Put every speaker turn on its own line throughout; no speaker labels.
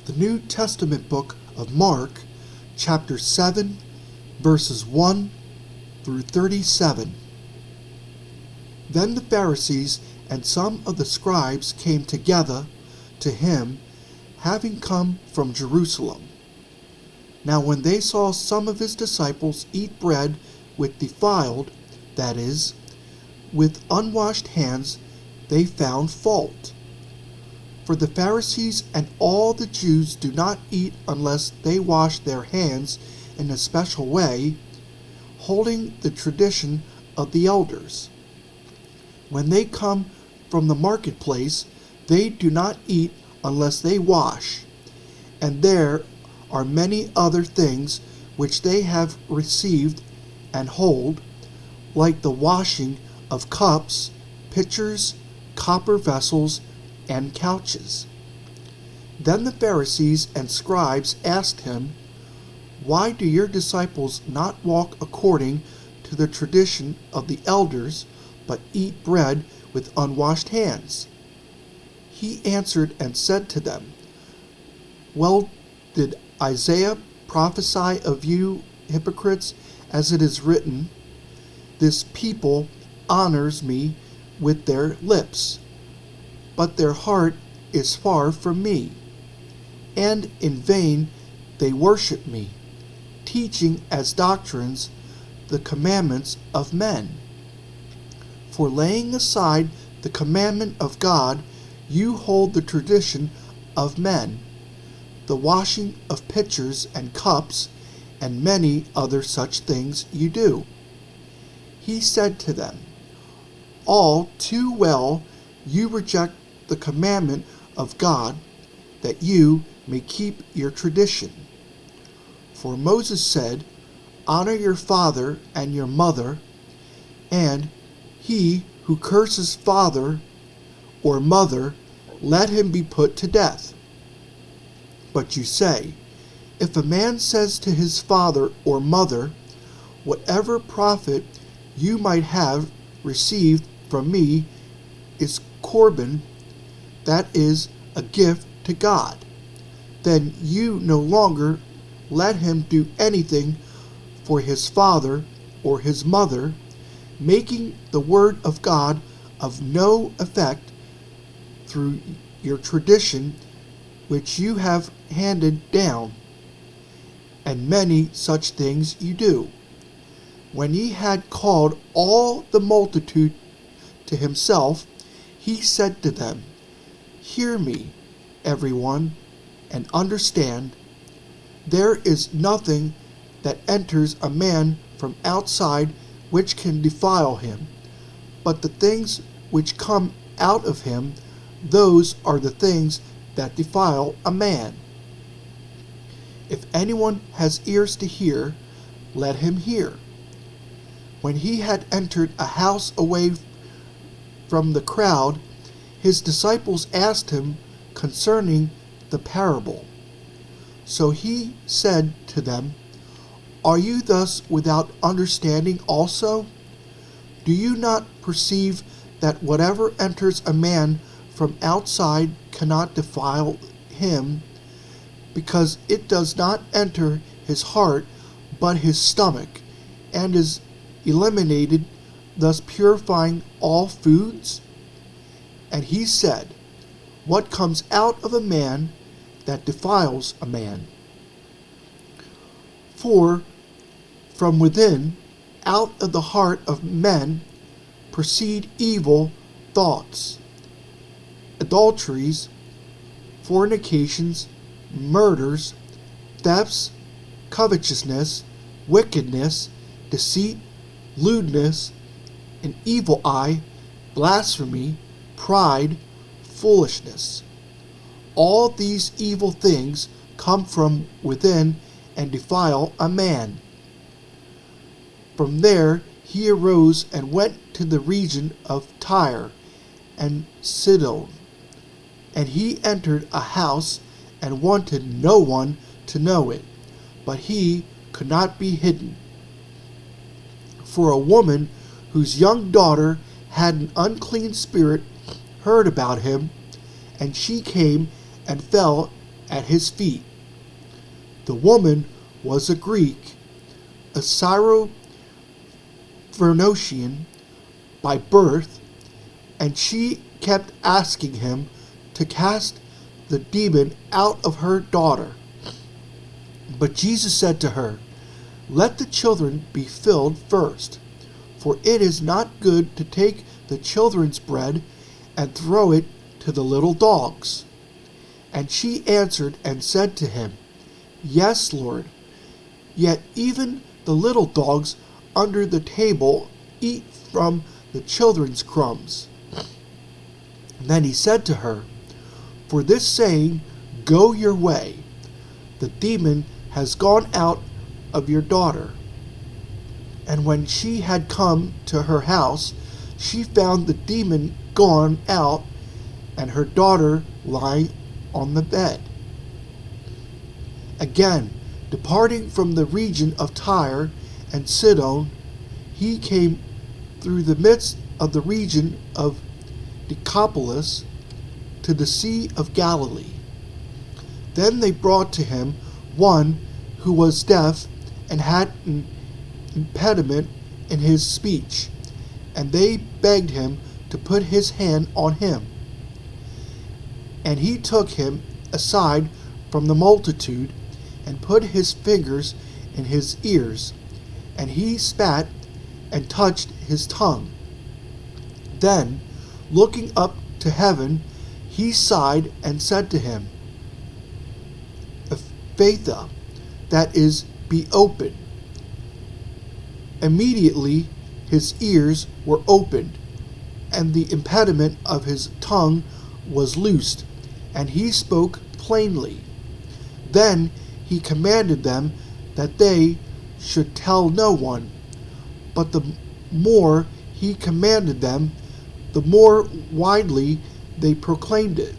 The New Testament book of Mark, chapter 7, verses 1 through 37. Then the Pharisees and some of the scribes came together to him, having come from Jerusalem. Now when they saw some of his disciples eat bread with defiled, that is, with unwashed hands, they found fault. For the Pharisees and all the Jews do not eat unless they wash their hands in a special way, holding the tradition of the elders. When they come from the marketplace, they do not eat unless they wash, and there are many other things which they have received and hold, like the washing of cups, pitchers, copper vessels, and couches. Then the Pharisees and scribes asked him, "Why do your disciples not walk according to the tradition of the elders, but eat bread with unwashed hands?" He answered and said to them, "Well, did Isaiah prophesy of you, hypocrites, as it is written, 'This people honors me with their lips, but their heart is far from me, and in vain they worship me, teaching as doctrines the commandments of men. For laying aside the commandment of God, you hold the tradition of men, the washing of pitchers and cups, and many other such things you do." He said to them, "All too well you reject the commandment of God, that you may keep your tradition. For Moses said, 'Honor your father and your mother,' and 'He who curses father or mother, let him be put to death.' But you say, 'If a man says to his father or mother, whatever profit you might have received from me is Corban, that is, a gift to God, then you no longer let him do anything for his father or his mother, making the word of God of no effect through your tradition which you have handed down, and many such things you do." When he had called all the multitude to himself, he said to them, "Hear me, everyone, and understand. There is nothing that enters a man from outside which can defile him, but the things which come out of him, those are the things that defile a man. If anyone has ears to hear, let him hear." When he had entered a house away from the crowd, his disciples asked him concerning the parable. So he said to them, "Are you thus without understanding also? Do you not perceive that whatever enters a man from outside cannot defile him, because it does not enter his heart but his stomach, and is eliminated, thus purifying all foods?" And he said, "What comes out of a man, that defiles a man. For from within, out of the heart of men, proceed evil thoughts, adulteries, fornications, murders, thefts, covetousness, wickedness, deceit, lewdness, an evil eye, blasphemy, pride, foolishness. All these evil things come from within and defile a man." From there he arose and went to the region of Tyre and Sidon. And he entered a house and wanted no one to know it, but he could not be hidden. For a woman whose young daughter had an unclean spirit heard about him, and she came and fell at his feet. The woman was a Greek, a Syrophoenician by birth, and she kept asking him to cast the demon out of her daughter. But Jesus said to her, "Let the children be filled first, for it is not good to take the children's bread and throw it to the little dogs." And she answered and said to him, "Yes, Lord, yet even the little dogs under the table eat from the children's crumbs." And then he said to her, "For this saying, go your way. The demon has gone out of your daughter." And when she had come to her house, she found the demon gone out and her daughter lying on the bed. Again, departing from the region of Tyre and Sidon, he came through the midst of the region of Decapolis to the Sea of Galilee. Then they brought to him one who was deaf and had an impediment in his speech, and they begged him to put his hand on him. And he took him aside from the multitude and put his fingers in his ears, and he spat and touched his tongue. Then, looking up to heaven, he sighed and said to him, "Ephphatha," that is, be open. Immediately his ears were opened, and the impediment of his tongue was loosed, and he spoke plainly. Then he commanded them that they should tell no one, but the more he commanded them, the more widely they proclaimed it.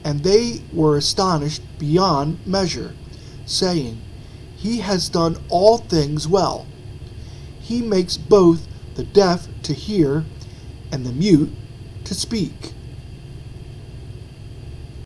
And they were astonished beyond measure, saying, "He has done all things well. He makes both the deaf to hear and the mute to speak."